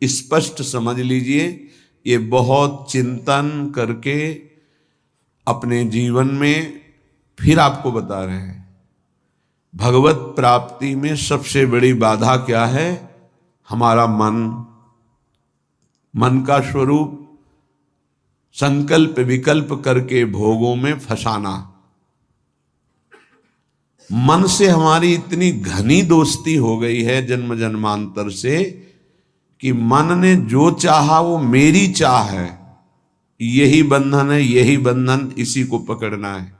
स्पष्ट समझ लीजिए, ये बहुत चिंतन करके अपने जीवन में फिर आपको बता रहे हैं। भगवत प्राप्ति में सबसे बड़ी बाधा क्या है? हमारा मन। मन का स्वरूप संकल्प विकल्प करके भोगों में फंसाना। मन से हमारी इतनी घनी दोस्ती हो गई है जन्म जन्मांतर से कि मन ने जो चाहा वो मेरी चाह है, यही बंधन है, यही बंधन, इसी को पकड़ना है।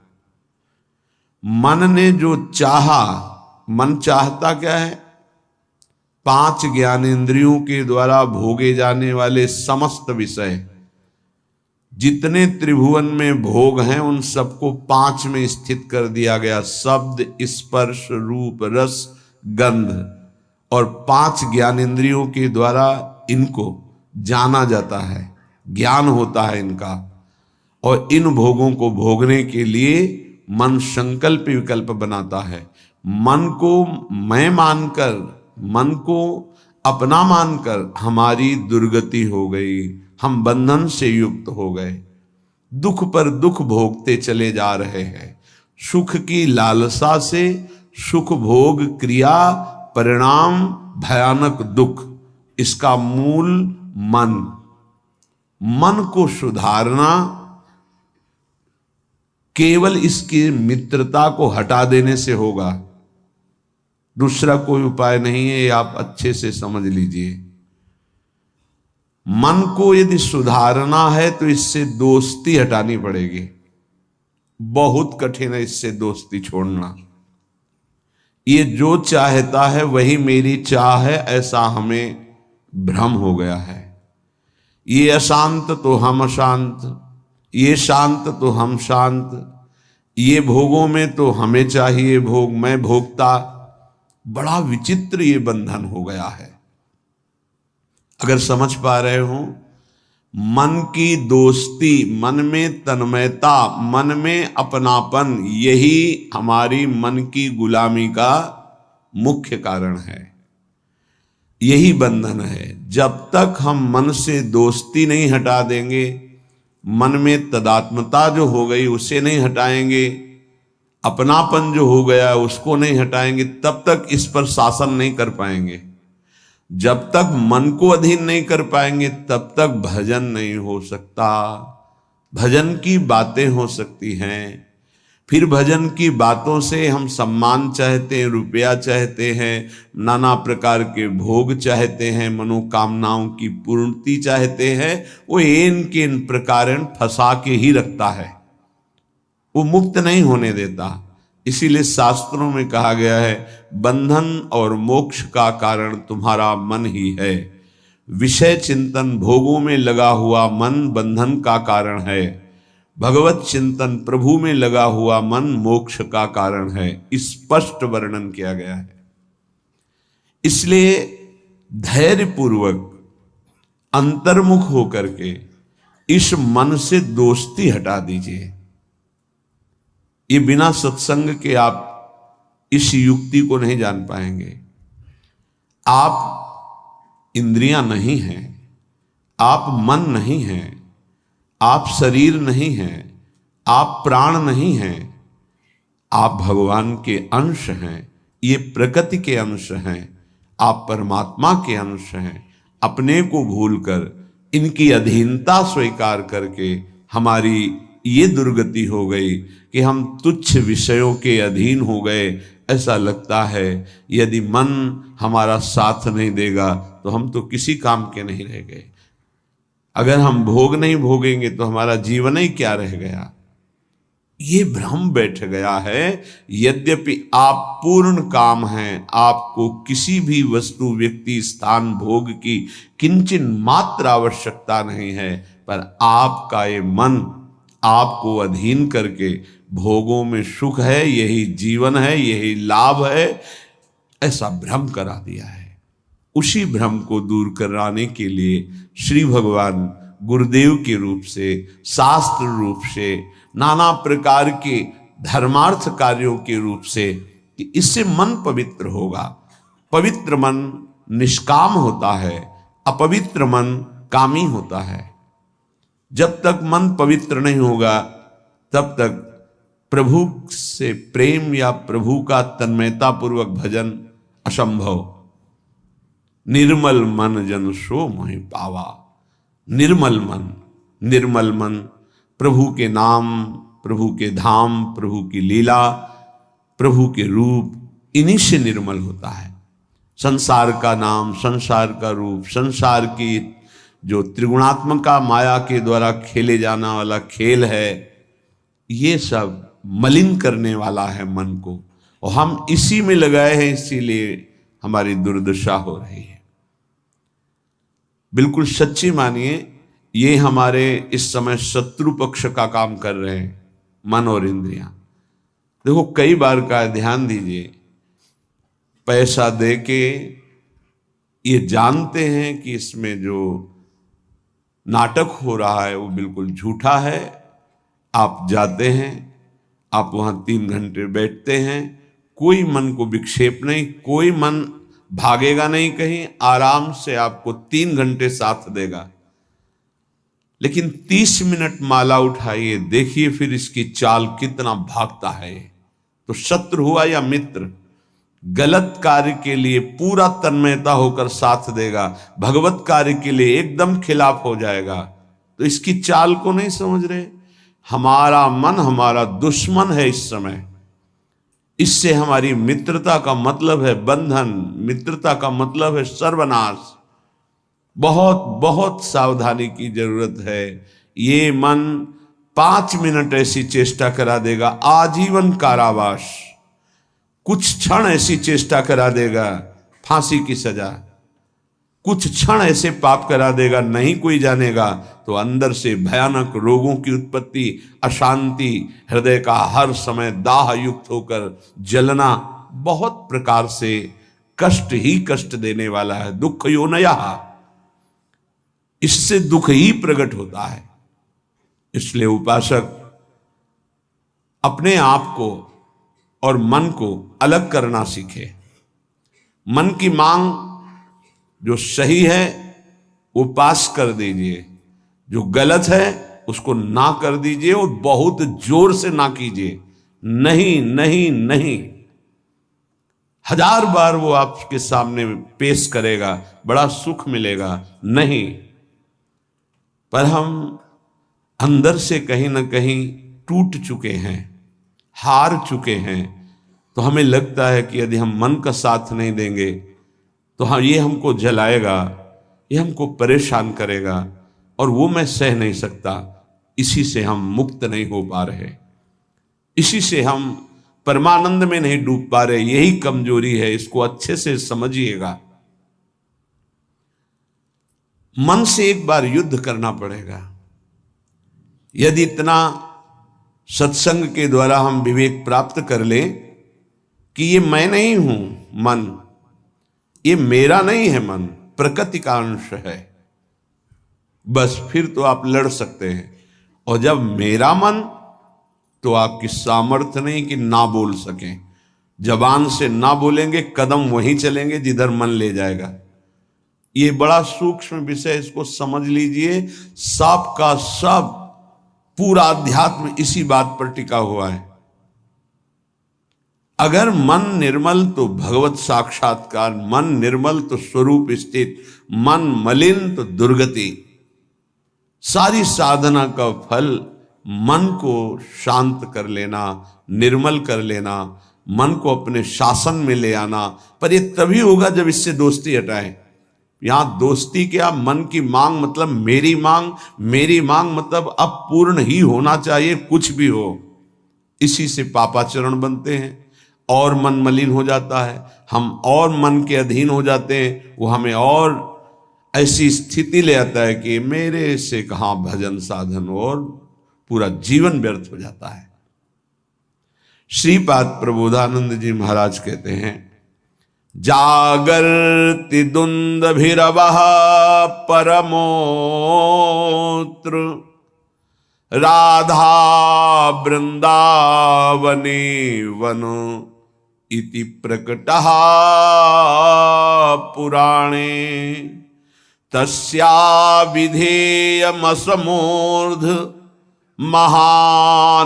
मन ने जो चाहा, मन चाहता क्या है? 5 ज्ञानेंद्रियों के द्वारा भोगे जाने वाले समस्त विषय, जितने त्रिभुवन में भोग हैं उन सबको 5 में स्थित कर दिया गया। शब्द, स्पर्श, रूप, रस, गंध, और 5 ज्ञानेंद्रियों के द्वारा इनको जाना जाता है, ज्ञान होता है इनका। और इन भोगों को भोगने के लिए मन संकल्प विकल्प बनाता है। मन को मैं मानकर, मन को अपना मानकर हमारी दुर्गति हो गई, हम बंधन से युक्त हो गए, दुख पर दुख भोगते चले जा रहे हैं। सुख की लालसा से सुख भोग क्रिया परिणाम भयानक दुख, इसका मूल मन। मन को सुधारना केवल इसकी मित्रता को हटा देने से होगा, दूसरा कोई उपाय नहीं है। ये आप अच्छे से समझ लीजिए। मन को यदि सुधारना है तो इससे दोस्ती हटानी पड़ेगी। बहुत कठिन है इससे दोस्ती छोड़ना। ये जो चाहता है वही मेरी चाह है, ऐसा हमें भ्रम हो गया है। ये अशांत तो हम अशांत, ये शांत तो हम शांत, ये भोगों में तो हमें चाहिए भोग, मैं भोगता। बड़ा विचित्र ये बंधन हो गया है। अगर समझ पा रहे हो, मन की दोस्ती, मन में तन्मयता, मन में अपनापन, यही हमारी मन की गुलामी का मुख्य कारण है, यही बंधन है। जब तक हम मन से दोस्ती नहीं हटा देंगे, मन में तदात्मता जो हो गई उसे नहीं हटाएंगे, अपनापन जो हो गया उसको नहीं हटाएंगे, तब तक इस पर शासन नहीं कर पाएंगे। जब तक मन को अधीन नहीं कर पाएंगे तब तक भजन नहीं हो सकता। भजन की बातें हो सकती हैं, फिर भजन की बातों से हम सम्मान चाहते हैं, रुपया चाहते हैं, नाना प्रकार के भोग चाहते हैं, मनोकामनाओं की पूर्ति चाहते हैं। वो इन के इन प्रकार फंसा के ही रखता है, वो मुक्त नहीं होने देता। इसीलिए शास्त्रों में कहा गया है, बंधन और मोक्ष का कारण तुम्हारा मन ही है। विषय चिंतन भोगों में लगा हुआ मन बंधन का कारण है, भगवत चिंतन प्रभु में लगा हुआ मन मोक्ष का कारण है। स्पष्ट वर्णन किया गया है। इसलिए धैर्य पूर्वक अंतर्मुख होकर के इस मन से दोस्ती हटा दीजिए। ये बिना सत्संग के आप इस युक्ति को नहीं जान पाएंगे। आप इंद्रियां नहीं हैं, आप मन नहीं हैं, आप शरीर नहीं हैं, आप प्राण नहीं हैं, आप भगवान के अंश हैं, ये प्रकृति के अंश हैं, आप परमात्मा के अंश हैं। अपने को भूलकर इनकी अधीनता स्वीकार करके हमारी ये दुर्गति हो गई कि हम तुच्छ विषयों के अधीन हो गए। ऐसा लगता है यदि मन हमारा साथ नहीं देगा तो हम तो किसी काम के नहीं रह गए। अगर हम भोग नहीं भोगेंगे तो हमारा जीवन ही क्या रह गया। ये भ्रम बैठ गया है। यद्यपि आप पूर्ण काम हैं, आपको किसी भी वस्तु व्यक्ति स्थान भोग की किंचिन मात्र आवश्यकता नहीं है, पर आपका ये मन आपको अधीन करके भोगों में सुख है, यही जीवन है, यही लाभ है, ऐसा भ्रम करा दिया है। उसी भ्रम को दूर कराने के लिए श्री भगवान गुरुदेव के रूप से, शास्त्र रूप से, नाना प्रकार के धर्मार्थ कार्यों के रूप से, कि इससे मन पवित्र होगा। पवित्र मन निष्काम होता है, अपवित्र मन कामी होता है। जब तक मन पवित्र नहीं होगा तब तक प्रभु से प्रेम या प्रभु का तन्मयता पूर्वक भजन असंभव। निर्मल मन जन सो मोहि पावा। निर्मल मन, निर्मल मन प्रभु के नाम, प्रभु के धाम, प्रभु की लीला, प्रभु के रूप, इन्हीं से निर्मल होता है। संसार का नाम, संसार का रूप, संसार की जो त्रिगुणात्मका माया के द्वारा खेले जाना वाला खेल है, ये सब मलिन करने वाला है मन को, और हम इसी में लगाए हैं, इसीलिए हमारी दुर्दशा हो रही है। बिल्कुल सच्ची मानिए, ये हमारे इस समय शत्रु पक्ष का काम कर रहे हैं, मन और इंद्रियां। देखो, कई बार का ध्यान दीजिए, पैसा दे के ये जानते हैं कि इसमें जो नाटक हो रहा है वो बिल्कुल झूठा है। आप जाते हैं, आप वहां 3 घंटे बैठते हैं, कोई मन को विक्षेप नहीं, कोई मन भागेगा नहीं कहीं, आराम से आपको 3 घंटे साथ देगा। लेकिन 30 मिनट माला उठाइए, देखिए फिर इसकी चाल कितना भागता है। तो शत्रु हुआ या मित्र, गलत कार्य के लिए पूरा तन्मयता होकर साथ देगा, भगवत कार्य के लिए एकदम खिलाफ हो जाएगा। तो इसकी चाल को नहीं समझ रहे। हमारा मन हमारा दुश्मन है इस समय। इससे हमारी मित्रता का मतलब है बंधन, मित्रता का मतलब है सर्वनाश। बहुत बहुत सावधानी की जरूरत है। ये मन 5 मिनट ऐसी चेष्टा करा देगा, आजीवन कारावास। कुछ क्षण ऐसी चेष्टा करा देगा, फांसी की सजा। कुछ क्षण ऐसे पाप करा देगा, नहीं कोई जानेगा, तो अंदर से भयानक रोगों की उत्पत्ति, अशांति, हृदय का हर समय दाह युक्त होकर जलना, बहुत प्रकार से कष्ट ही कष्ट देने वाला है। दुख योनयः, इससे दुख ही प्रकट होता है। इसलिए उपासक अपने आप को और मन को अलग करना सीखे। मन की मांग जो सही है वो पास कर दीजिए, जो गलत है उसको ना कर दीजिए, और बहुत जोर से ना कीजिए। नहीं नहीं नहीं, 1000 बार वो आपके सामने पेश करेगा, बड़ा सुख मिलेगा, नहीं। पर हम अंदर से कहीं ना कहीं टूट चुके हैं, हार चुके हैं। तो हमें लगता है कि यदि हम मन का साथ नहीं देंगे तो हाँ, ये हमको जलाएगा, ये हमको परेशान करेगा, और वो मैं सह नहीं सकता। इसी से हम मुक्त नहीं हो पा रहे, इसी से हम परमानंद में नहीं डूब पा रहे। यही कमजोरी है, इसको अच्छे से समझिएगा। मन से एक बार युद्ध करना पड़ेगा। यदि इतना सत्संग के द्वारा हम विवेक प्राप्त कर लें कि ये मैं नहीं हूं मन, ये मेरा नहीं है मन, प्रकृति का अंश है, बस फिर तो आप लड़ सकते हैं। और जब मेरा मन, तो आपकी सामर्थ्य नहीं कि ना बोल सकें। जबान से ना बोलेंगे, कदम वहीं चलेंगे जिधर मन ले जाएगा। ये बड़ा सूक्ष्म विषय, इसको समझ लीजिए। सब का सब पूरा अध्यात्म इसी बात पर टिका हुआ है। अगर मन निर्मल तो भगवत साक्षात्कार, मन निर्मल तो स्वरूप स्थित, मन मलिन तो दुर्गति। सारी साधना का फल मन को शांत कर लेना, निर्मल कर लेना, मन को अपने शासन में ले आना। पर ये तभी होगा जब इससे दोस्ती हटाएं। यहां दोस्ती क्या, मन की मांग मतलब मेरी मांग, मेरी मांग मतलब अब पूर्ण ही होना चाहिए, कुछ भी हो। इसी से पापाचरण बनते हैं और मन मलिन हो जाता है, हम और मन के अधीन हो जाते हैं। वो हमें और ऐसी स्थिति ले आता है कि मेरे से कहां भजन साधन, और पूरा जीवन व्यर्थ हो जाता है। श्रीपाद प्रबोधानंद जी महाराज कहते हैं, जागर्ति दुंदभिरवः परमोत्र राधा वृंदावने वन इति प्रकटः पुराणे तस्या विधेयमसमूर्ध महानुराग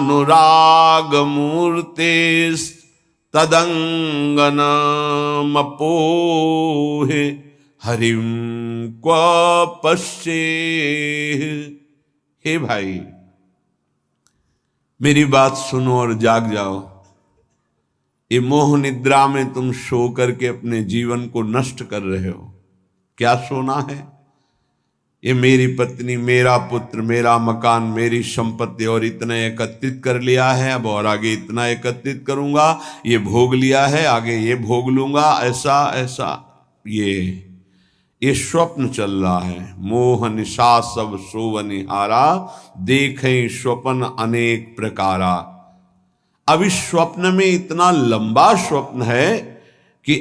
मूर्तेस् तदंगनमपोहे हरिम क्व पश्ये। हे भाई, मेरी बात सुनो और जाग जाओ। ये मोह निद्रा में तुम सो करके अपने जीवन को नष्ट कर रहे हो। क्या सोना है? ये मेरी पत्नी, मेरा पुत्र, मेरा मकान, मेरी संपत्ति और इतना एकत्रित कर लिया है, अब और आगे इतना एकत्रित करूंगा, ये भोग लिया है, आगे ये भोग लूंगा, ऐसा ऐसा। ये स्वप्न चल रहा है। मोह निशा सब सोवनिहारा, देखें स्वप्न अनेक प्रकारा। अब इस स्वप्न में इतना लंबा स्वप्न है कि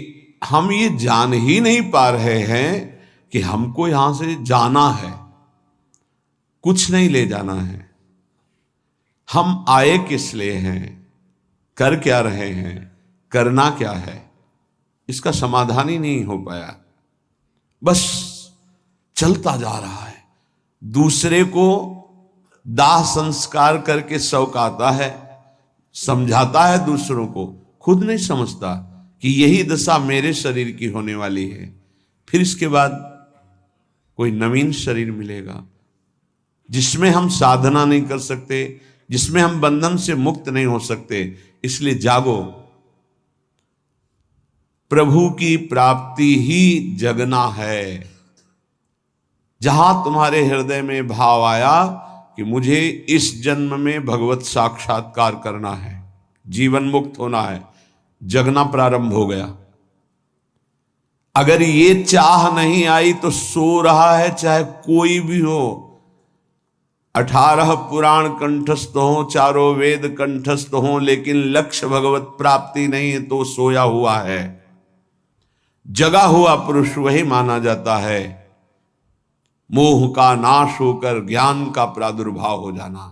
हम ये जान ही नहीं पा रहे हैं कि हमको यहां से जाना है, कुछ नहीं ले जाना है। हम आए किस लिए हैं, कर क्या रहे हैं, करना क्या है, इसका समाधान ही नहीं हो पाया। बस चलता जा रहा है। दूसरे को दाह संस्कार करके शौकाता है, समझाता है दूसरों को, खुद नहीं समझता कि यही दशा मेरे शरीर की होने वाली है। फिर इसके बाद कोई नवीन शरीर मिलेगा जिसमें हम साधना नहीं कर सकते, जिसमें हम बंधन से मुक्त नहीं हो सकते। इसलिए जागो, प्रभु की प्राप्ति ही जगना है। जहां तुम्हारे हृदय में भाव आया कि मुझे इस जन्म में भगवत साक्षात्कार करना है, जीवन मुक्त होना है, जगना प्रारंभ हो गया। अगर ये चाह नहीं आई तो सो रहा है, चाहे कोई भी हो। 18 पुराण कंठस्थ हो, चारों वेद कंठस्थ हो, लेकिन लक्ष्य भगवत प्राप्ति नहीं है तो सोया हुआ है। जगा हुआ पुरुष वही माना जाता है। मोह का नाश होकर ज्ञान का प्रादुर्भाव हो जाना।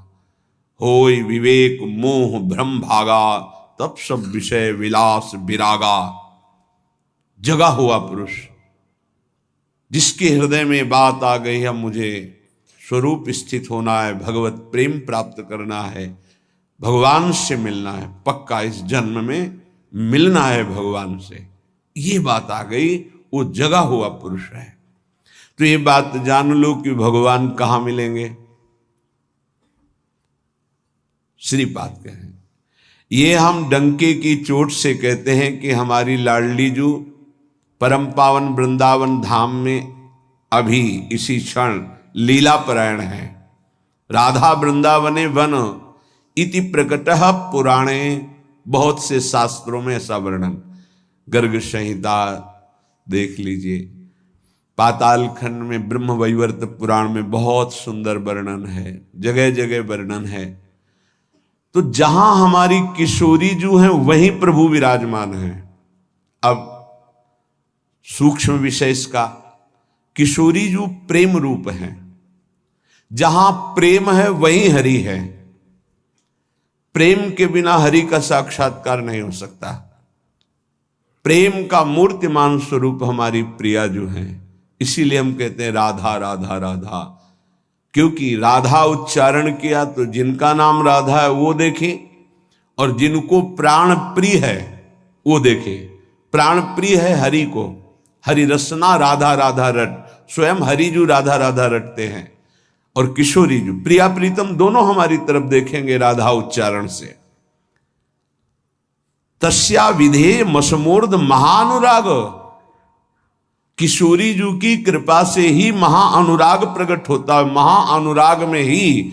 होय विवेक मोह भ्रम भागा, तब सब विषय विलास विरागा। जगा हुआ पुरुष जिसके हृदय में बात आ गई है, मुझे स्वरूप स्थित होना है, भगवत प्रेम प्राप्त करना है, भगवान से मिलना है, पक्का इस जन्म में मिलना है भगवान से, ये बात आ गई, वो जगा हुआ पुरुष है। तो ये बात जान लो कि भगवान कहां मिलेंगे। श्रीपाद कहें, ये हम डंके की चोट से कहते हैं कि हमारी लाडली जू परम पावन वृंदावन धाम में अभी इसी क्षण लीला परायण है। राधा वृंदावने वन इति प्रकटः पुराणे, बहुत से शास्त्रों में ऐसा वर्णन, गर्ग संहिता देख लीजिए, पाताल खंड में ब्रह्म वैवर्त पुराण में बहुत सुंदर वर्णन है, जगह जगह वर्णन है। तो जहां हमारी किशोरी जो है वहीं प्रभु विराजमान है। अब सूक्ष्म विषय इसका, किशोरी जो प्रेम रूप है, जहां प्रेम है वहीं हरि है। प्रेम के बिना हरि का साक्षात्कार नहीं हो सकता। प्रेम का मूर्तिमान स्वरूप हमारी प्रिया जो है, इसीलिए हम कहते हैं राधा राधा राधा, क्योंकि राधा उच्चारण किया तो जिनका नाम राधा है वो देखे, और जिनको प्राण प्रिय है वो देखे। प्राण प्रिय है हरि को, हरि रसना राधा राधा रट, स्वयं हरि जो राधा राधा रटते हैं, और किशोरी जो प्रिया प्रीतम दोनों हमारी तरफ देखेंगे राधा उच्चारण से। तस्या विधेय मसमूर्ध महानुराग, किशोरी जी की कृपा से ही महाअनुराग प्रकट होता है। महाअनुराग में ही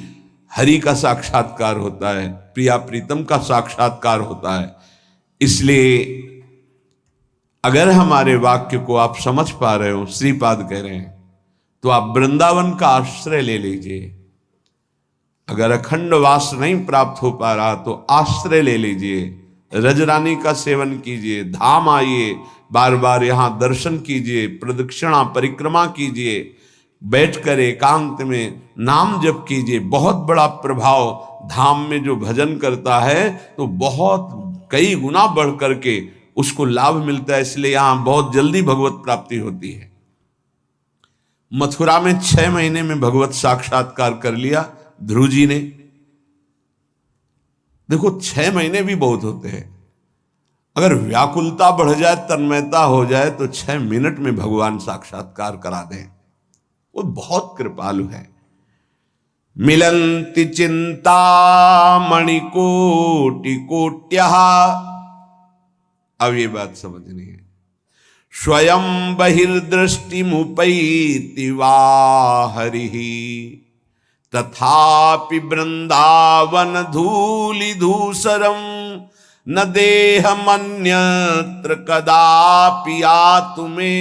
हरि का साक्षात्कार होता है, प्रिया प्रीतम का साक्षात्कार होता है। इसलिए अगर हमारे वाक्य को आप समझ पा रहे हो, श्रीपाद कह रहे हैं, तो आप वृंदावन का आश्रय ले लीजिए। अगर अखंड वास नहीं प्राप्त हो पा रहा तो आश्रय ले लीजिए, रजरानी का सेवन कीजिए, धाम आइए, बार बार यहाँ दर्शन कीजिए, प्रदक्षिणा परिक्रमा कीजिए, बैठकर एकांत में नाम जप कीजिए। बहुत बड़ा प्रभाव धाम में जो भजन करता है तो बहुत कई गुना बढ़ करके उसको लाभ मिलता है। इसलिए यहाँ बहुत जल्दी भगवत प्राप्ति होती है। मथुरा में 6 महीने में भगवत साक्षात्कार कर लिया ध्रुव जी ने। देखो 6 महीने भी बहुत होते हैं। अगर व्याकुलता बढ़ जाए, तन्मयता हो जाए, तो 6 मिनट में भगवान साक्षात्कार करा दें। वो बहुत कृपालु है। मिलन्ति चिंता मणिकोटि कोट्यः, अब ये बात समझनी है। स्वयं बहिर्दृष्टिमुपैति वा हरिः, तथापि वृंदावन धूलि धूसरम न देहमन्यत्र कदापि आतुमे।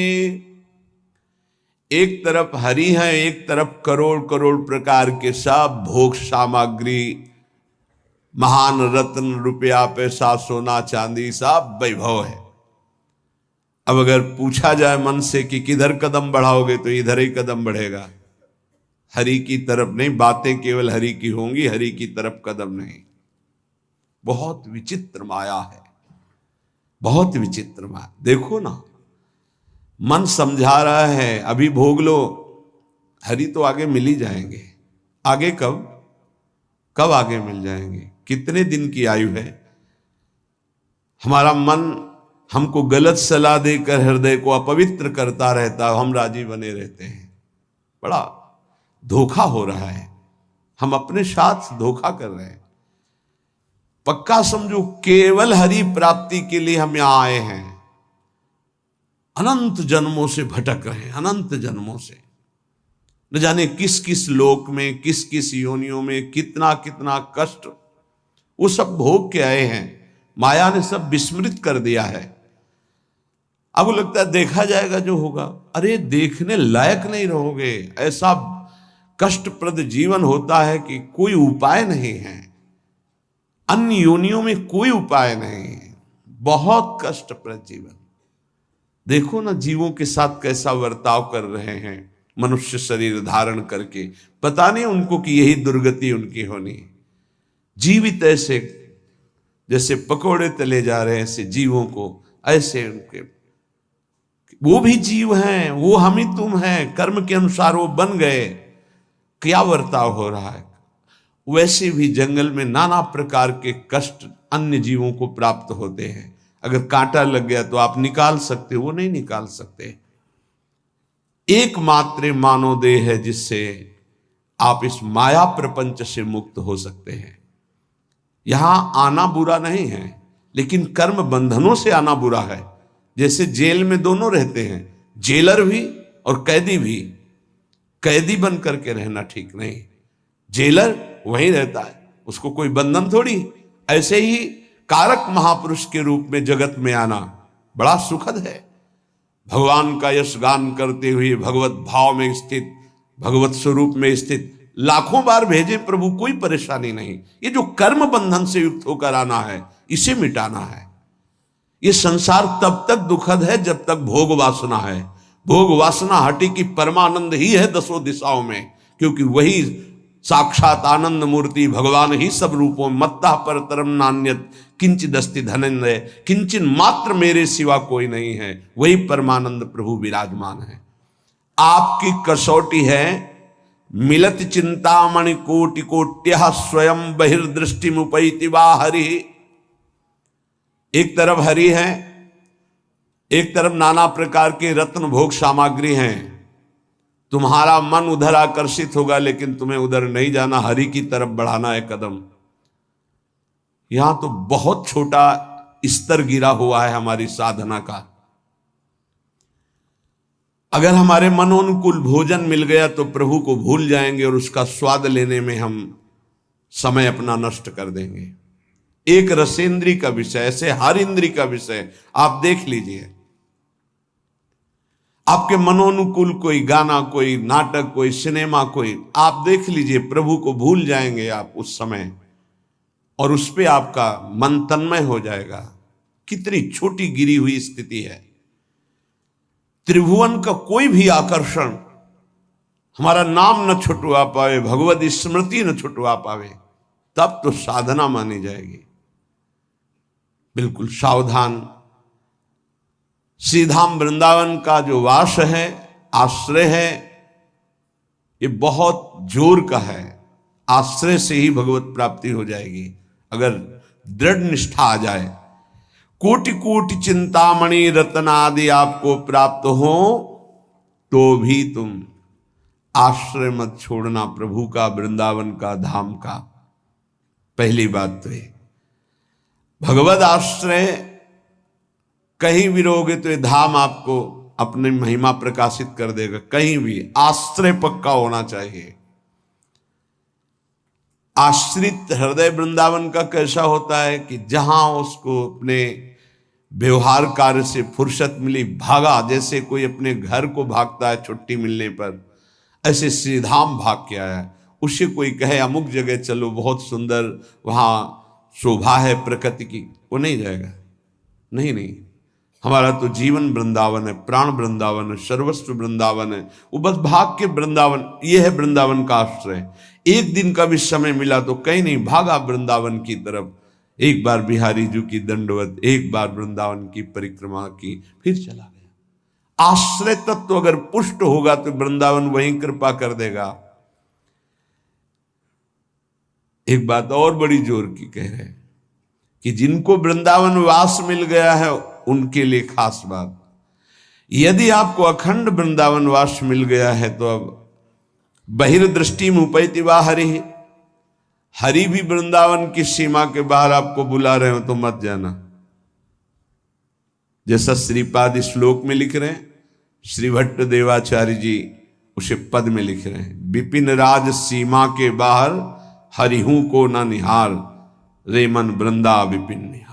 एक तरफ हरि है, एक तरफ करोड़ करोड़ प्रकार के सब भोग सामग्री, महान रत्न, रुपया, पैसा, सोना, चांदी, सब वैभव है। अब अगर पूछा जाए मन से कि किधर कदम बढ़ाओगे, तो इधर ही कदम बढ़ेगा, हरि की तरफ नहीं। बातें केवल हरि की होंगी, हरि की तरफ कदम नहीं। बहुत विचित्र माया है, बहुत विचित्र माया। देखो ना, मन समझा रहा है अभी भोग लो, हरि तो आगे मिल ही जाएंगे। आगे कब कब आगे मिल जाएंगे? कितने दिन की आयु है? हमारा मन हमको गलत सलाह देकर हृदय को अपवित्र करता रहता है, हम राजी बने रहते हैं। बड़ा धोखा हो रहा है, हम अपने साथ धोखा कर रहे हैं। पक्का समझो, केवल हरि प्राप्ति के लिए हम यहां आए हैं। अनंत जन्मों से भटक रहे हैं, अनंत जन्मों से, न जाने किस किस लोक में, किस किस योनियों में कितना कितना कष्ट वो सब भोग के आए हैं। माया ने सब विस्मृत कर दिया है। अब लगता है देखा जाएगा जो होगा। अरे देखने लायक नहीं रहोगे। ऐसा कष्टप्रद जीवन होता है कि कोई उपाय नहीं है। अन्य योनियों में कोई उपाय नहीं है। बहुत कष्टप्रद जीवन। देखो ना जीवों के साथ कैसा बर्ताव कर रहे हैं, मनुष्य शरीर धारण करके। पता नहीं उनको कि यही दुर्गति उनकी होनी है। जीवित ऐसे जैसे पकोड़े तले जा रहे हैं, ऐसे जीवों को, ऐसे उनके, वो भी जीव हैं, वो हम ही तुम हैं, कर्म के अनुसार वो बन गए। क्या बर्ताव हो रहा है? वैसे भी जंगल में नाना प्रकार के कष्ट अन्य जीवों को प्राप्त होते हैं। अगर कांटा लग गया तो आप निकाल सकते हो, वो नहीं निकाल सकते। एकमात्र मानव देह है जिससे आप इस माया प्रपंच से मुक्त हो सकते हैं। यहां आना बुरा नहीं है, लेकिन कर्म बंधनों से आना बुरा है। जैसे जेल में दोनों रहते हैं, जेलर भी और कैदी भी। कैदी बन करके रहना ठीक नहीं, जेलर वहीं रहता है, उसको कोई बंधन थोड़ी। ऐसे ही कारक महापुरुष के रूप में जगत में आना बड़ा सुखद है। भगवान का यश गान करते हुए भगवत भाव में स्थित, भगवत स्वरूप में स्थित लाखों बार भेजे प्रभु, कोई परेशानी नहीं। ये जो कर्म बंधन से युक्त होकर आना है, इसे मिटाना है। ये संसार तब तक दुखद है जब तक भोग वासना है। भोग वासना हटी की परमानंद ही है दसों दिशाओं में, क्योंकि वही साक्षात आनंद मूर्ति भगवान ही सब रूपों मत्ता पर तरम नान्यत किंचिदस्ति धनंजय, किंचन मात्र मेरे सिवा कोई नहीं है। वही परमानंद प्रभु विराजमान है। आपकी कसौटी है मिलत चिंतामणि कोटि कोट्यः स्वयं बहिर्दृष्टि मुपैति वा हरि। एक तरफ हरि है, एक तरफ नाना प्रकार के रत्न भोग सामग्री हैं। तुम्हारा मन उधर आकर्षित होगा, लेकिन तुम्हें उधर नहीं जाना, हरि की तरफ बढ़ाना है कदम। यहां तो बहुत छोटा स्तर गिरा हुआ है हमारी साधना का। अगर हमारे मनोनुकूल भोजन मिल गया तो प्रभु को भूल जाएंगे और उसका स्वाद लेने में हम समय अपना नष्ट कर देंगे। एक रसेंद्री का विषय, ऐसे हर इंद्री का विषय आप देख लीजिए। आपके मनोनुकूल कोई गाना, कोई नाटक, कोई सिनेमा, कोई आप देख लीजिए, प्रभु को भूल जाएंगे आप उस समय, और उस पे आपका मन तन्मय हो जाएगा। कितनी छोटी गिरी हुई स्थिति है। त्रिभुवन का कोई भी आकर्षण हमारा नाम न छुटवा पावे, भगवत स्मृति न छुटवा पावे, तब तो साधना मानी जाएगी। बिल्कुल सावधान। श्रीधाम वृंदावन का जो वास है, आश्रय है, ये बहुत जोर का है। आश्रय से ही भगवत प्राप्ति हो जाएगी अगर दृढ़ निष्ठा आ जाए। कोटि कोटि चिंतामणि रत्न आदि आपको प्राप्त हो तो भी तुम आश्रय मत छोड़ना प्रभु का, वृंदावन का, धाम का। पहली बात तो ये भगवद आश्रय कहीं भी रहोगे तो ये धाम आपको अपनी महिमा प्रकाशित कर देगा। कहीं भी आश्रय पक्का होना चाहिए। आश्रित हृदय वृंदावन का कैसा होता है कि जहां उसको अपने व्यवहार कार्य से फुर्सत मिली भागा, जैसे कोई अपने घर को भागता है छुट्टी मिलने पर, ऐसे श्रीधाम भाग के आया। उससे कोई कहे अमुक जगह चलो बहुत सुंदर वहां शोभा है प्रकृति की, वो नहीं जाएगा। नहीं, हमारा तो जीवन वृंदावन है, प्राण वृंदावन है, सर्वस्व वृंदावन है। वो बस भाग के वृंदावन, ये है वृंदावन का आश्रय। एक दिन का भी समय मिला तो कहीं नहीं, भागा वृंदावन की तरफ। एक बार बिहारी जी की दंडवत, एक बार वृंदावन की परिक्रमा की, फिर चला गया। आश्रय तत्व अगर पुष्ट होगा तो वृंदावन वहीं कृपा कर देगा। एक बात और बड़ी जोर की कह रहे हैं कि जिनको वृंदावन वास मिल गया है उनके लिए खास बात। यदि आपको अखंड वृंदावन वास मिल गया है तो अब बहिर्दृष्टि मुपैति वा हरि, हरि भी वृंदावन की सीमा के बाहर आपको बुला रहे हो तो मत जाना। जैसा श्रीपाद श्लोक में लिख रहे हैं, श्री भट्ट देवाचार्य जी उसे पद में लिख रहे हैं, विपिन राज सीमा के बाहर हरिहू को न निहार, रे मन वृंदा विपिन निहार।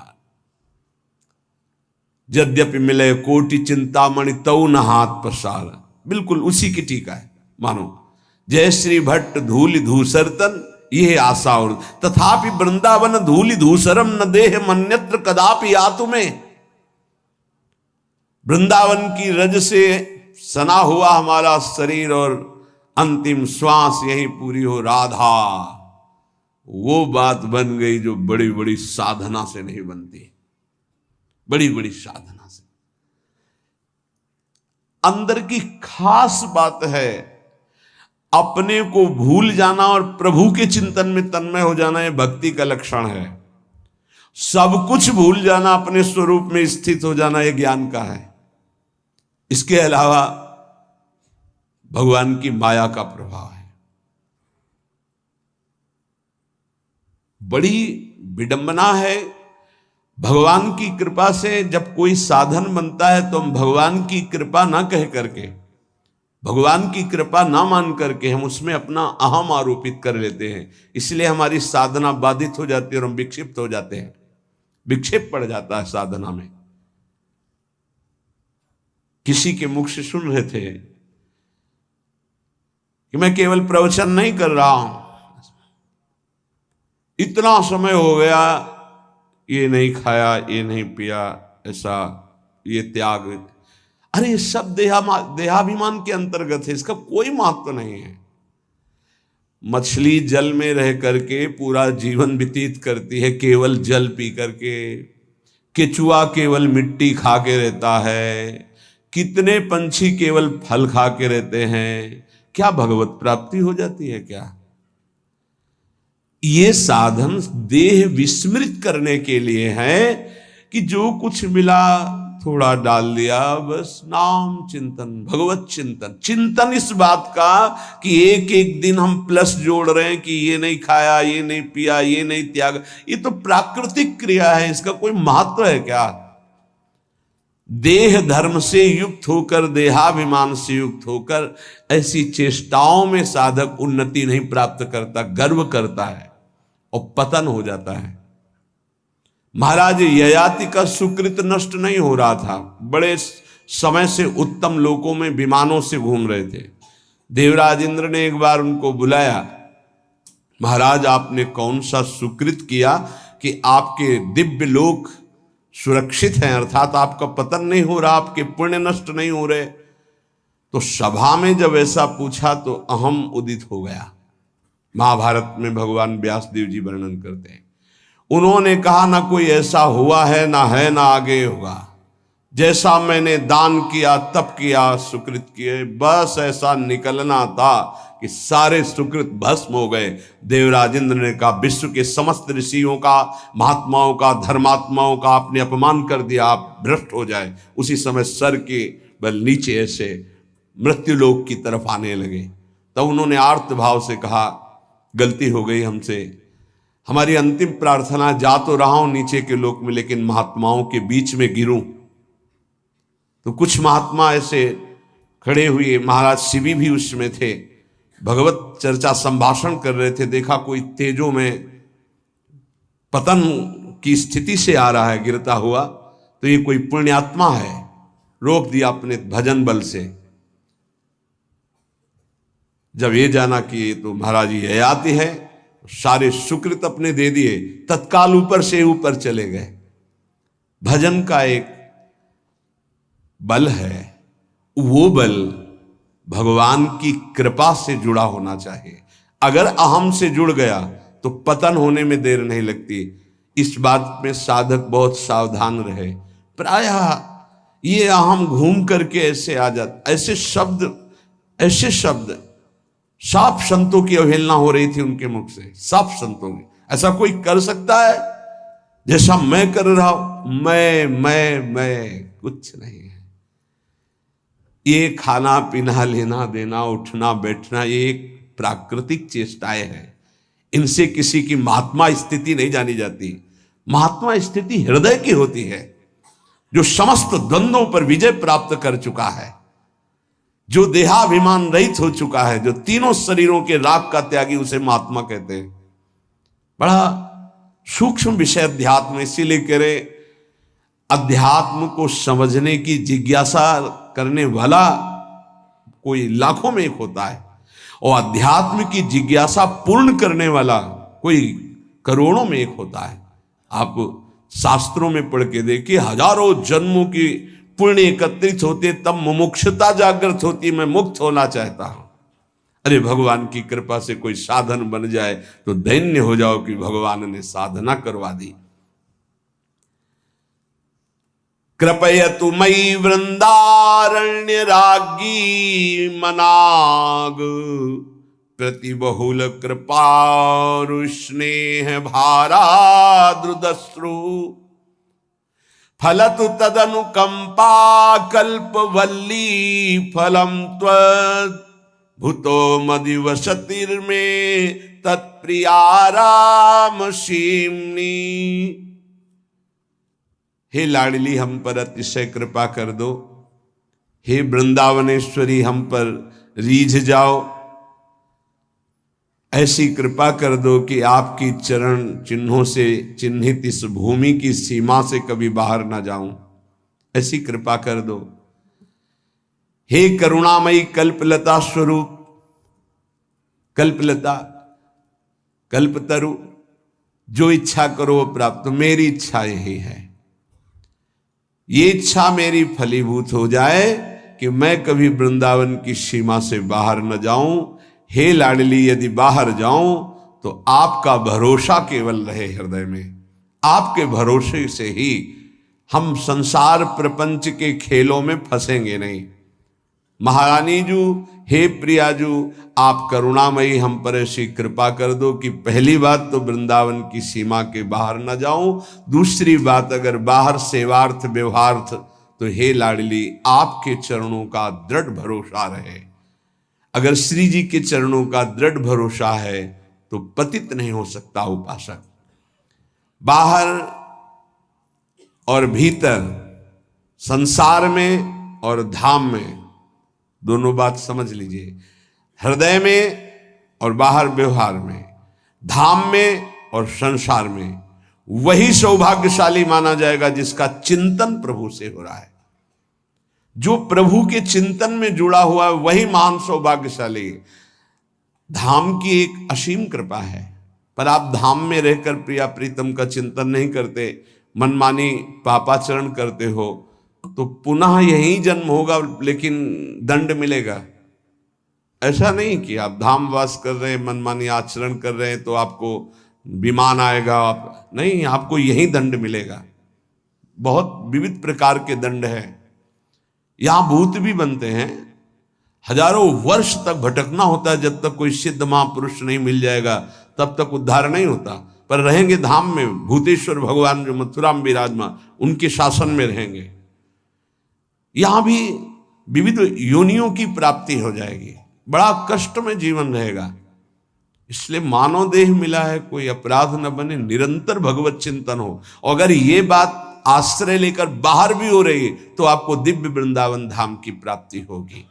यद्यपि मिले कोटि चिंतामणि तऊ न हाथ पसार। बिल्कुल उसी की टीका है मानो। जय श्री भट्ट धूलि धूसरतन यह आशा और, तथापि वृंदावन धूलि धूसरम न देह मन्यत्र कदापि आतु में। वृंदावन की रज से सना हुआ हमारा शरीर और अंतिम श्वास यही पूरी हो राधा, वो बात बन गई जो बड़ी बड़ी साधना से नहीं बनती, बड़ी बड़ी साधना से। अंदर की खास बात है अपने को भूल जाना और प्रभु के चिंतन में तन्मय हो जाना, यह भक्ति का लक्षण है। सब कुछ भूल जाना, अपने स्वरूप में स्थित हो जाना, यह ज्ञान का है। इसके अलावा भगवान की माया का प्रभाव है। बड़ी विडंबना है, भगवान की कृपा से जब कोई साधन बनता है तो हम भगवान की कृपा ना कह करके, भगवान की कृपा ना मान करके हम उसमें अपना अहम आरोपित कर लेते हैं। इसलिए हमारी साधना बाधित हो जाती है और हम विक्षिप्त हो जाते हैं, विक्षेप पड़ जाता है साधना में। किसी के मुख से सुन रहे थे कि मैं केवल प्रवचन नहीं कर रहा हूं, इतना समय हो गया ये नहीं खाया, ये नहीं पिया, ऐसा ये त्याग। अरे ये सब देहाभिमान के अंतर्गत है, इसका कोई महत्व नहीं है। मछली जल में रह करके पूरा जीवन व्यतीत करती है केवल जल पी करके, केचुआ केवल मिट्टी खा के रहता है, कितने पंछी केवल फल खा के रहते हैं। क्या भगवत प्राप्ति हो जाती है क्या? ये साधन देह विस्मृत करने के लिए है कि जो कुछ मिला थोड़ा डाल दिया, बस नाम चिंतन, भगवत चिंतन। चिंतन इस बात का कि एक एक दिन हम प्लस जोड़ रहे हैं कि ये नहीं खाया, ये नहीं पिया, ये नहीं त्याग, ये तो प्राकृतिक क्रिया है, इसका कोई महत्व है क्या? देह धर्म से युक्त होकर, देहाभिमान से युक्त होकर ऐसी चेष्टाओं में साधक उन्नति नहीं प्राप्त करता, गर्व करता है और पतन हो जाता है। महाराज ययाति का सुकृत नष्ट नहीं हो रहा था, बड़े समय से उत्तम लोकों में विमानों से घूम रहे थे। देवराज इंद्र ने एक बार उनको बुलाया, महाराज आपने कौन सा सुकृत किया कि आपके दिव्य लोक सुरक्षित हैं, अर्थात आपका पतन नहीं हो रहा, आपके पुण्य नष्ट नहीं हो रहे। तो सभा में जब ऐसा पूछा तो अहम उदित हो गया। महाभारत में भगवान व्यासदेव जी वर्णन करते हैं, उन्होंने कहा ना कोई ऐसा हुआ है, ना है, ना आगे होगा। जैसा मैंने दान किया, तप किया, सुकृत किए, बस ऐसा निकलना था कि सारे सुकृत भस्म हो गए। देवराज इंद्र ने कहा विश्व के समस्त ऋषियों का, महात्माओं का, धर्मात्माओं का आपने अपमान कर दिया, आप भ्रष्ट हो जाए। उसी समय सर के बल नीचे ऐसे मृत्युलोक की तरफ आने लगे। तब उन्होंने आर्त भाव से कहा गलती हो गई हमसे, हमारी अंतिम प्रार्थना, जा तो रहा हूं नीचे के लोक में लेकिन महात्माओं के बीच में गिरूं। तो कुछ महात्मा ऐसे खड़े हुए, महाराज शिवी भी उसमें थे, भगवत चर्चा संभाषण कर रहे थे। देखा कोई तेजों में पतन की स्थिति से आ रहा है गिरता हुआ, तो ये कोई पुण्यात्मा है, रोक दिया अपने भजन बल से। जब ये जाना कि ये तो महाराज ये आती है, सारे सुकृत अपने दे दिए, तत्काल ऊपर से ऊपर चले गए। भजन का एक बल है, वो बल भगवान की कृपा से जुड़ा होना चाहिए। अगर अहम से जुड़ गया तो पतन होने में देर नहीं लगती। इस बात में साधक बहुत सावधान रहे। प्रायः ये अहम घूम करके ऐसे आ जाता, ऐसे शब्द साफ संतों की अवहेलना हो रही थी उनके मुख से, साफ संतों की। ऐसा कोई कर सकता है जैसा मैं कर रहा हूं? मैं कुछ नहीं है। ये खाना पीना, लेना देना, उठना बैठना, ये एक प्राकृतिक चेष्टाएं हैं। इनसे किसी की महात्मा स्थिति नहीं जानी जाती। महात्मा स्थिति हृदय की होती है, जो समस्त द्वंद्वों पर विजय प्राप्त कर चुका है, जो देहाभिमान रहित हो चुका है, जो तीनों शरीरों के राग का त्यागी, उसे महात्मा कहते हैं। बड़ा सूक्ष्म विषय अध्यात्म, इसीलिए कह रहे अध्यात्म को समझने की जिज्ञासा करने वाला कोई लाखों में एक होता है, और अध्यात्म की जिज्ञासा पूर्ण करने वाला कोई करोड़ों में एक होता है। आप शास्त्रों में पढ़ के देखिए, हजारों जन्मों की पुण्य एकत्रित होते तब मुमुक्षुता जागृत होती, मैं मुक्त होना चाहता हूं। अरे भगवान की कृपा से कोई साधन बन जाए तो दैन्य हो जाओ कि भगवान ने साधना करवा दी। कृपयतु मयि वृंदारण्य राज्ञी मनाग, प्रतिबहुल कृपारु स्नेह भाराद्रुदश्रु, फलतु तदनुकंपा कल्पवल्ली फलम त्वत्, भूतो मदिवसतिर्मे तत्प्रियाराम सीमनी। हे लाडली हम पर अतिशय कृपा कर दो, हे वृंदावनेश्वरी हम पर रीझ जाओ, ऐसी कृपा कर दो कि आपकी चरण चिन्हों से चिन्हित इस भूमि की सीमा से कभी बाहर ना जाऊं, ऐसी कृपा कर दो। हे करुणामयी कल्पलता स्वरूप, कल्पलता कल्पतरु, जो इच्छा करो वो प्राप्त। मेरी इच्छा यही है, ये इच्छा मेरी फलीभूत हो जाए कि मैं कभी वृंदावन की सीमा से बाहर न जाऊं। हे लाडली, यदि बाहर जाऊं तो आपका भरोसा केवल रहे हृदय में। आपके भरोसे से ही हम संसार प्रपंच के खेलों में फंसेंगे नहीं। महारानी जू, हे प्रियाजू, आप करुणामयी हम पर ऐसी कृपा कर दो कि पहली बात तो वृंदावन की सीमा के बाहर न जाऊं, दूसरी बात अगर बाहर सेवार्थ व्यवहार्थ तो हे लाडली आपके चरणों का दृढ़ भरोसा रहे। अगर श्री जी के चरणों का दृढ़ भरोसा है तो पतित नहीं हो सकता उपासक। बाहर और भीतर, संसार में और धाम में, दोनों बात समझ लीजिए। हृदय में और बाहर व्यवहार में, धाम में और संसार में, वही सौभाग्यशाली माना जाएगा जिसका चिंतन प्रभु से हो रहा है। जो प्रभु के चिंतन में जुड़ा हुआ है वही महान सौभाग्यशाली है। धाम की एक असीम कृपा है, पर आप धाम में रहकर प्रिया प्रीतम का चिंतन नहीं करते, मनमानी पापाचरण करते हो, तो पुनः यही जन्म होगा लेकिन दंड मिलेगा। ऐसा नहीं कि आप धाम वास कर रहे हैं, मनमानी आचरण कर रहे हैं तो आपको विमान आएगा, आप नहीं, आपको यही दंड मिलेगा। बहुत विविध प्रकार के दंड है। यहां भूत भी बनते हैं, हजारों वर्ष तक भटकना होता है, जब तक कोई सिद्ध महापुरुष नहीं मिल जाएगा तब तक उद्धार नहीं होता। पर रहेंगे धाम में, भूतेश्वर भगवान जो मथुरा में विराजमान, उनके शासन में रहेंगे। यहां भी विविध योनियों की प्राप्ति हो जाएगी, बड़ा कष्ट में जीवन रहेगा। इसलिए मानव देह मिला है, कोई अपराध न बने, निरंतर भगवत चिंतन हो। अगर ये बात आश्रय लेकर बाहर भी हो रही है तो आपको दिव्य वृंदावन धाम की प्राप्ति होगी।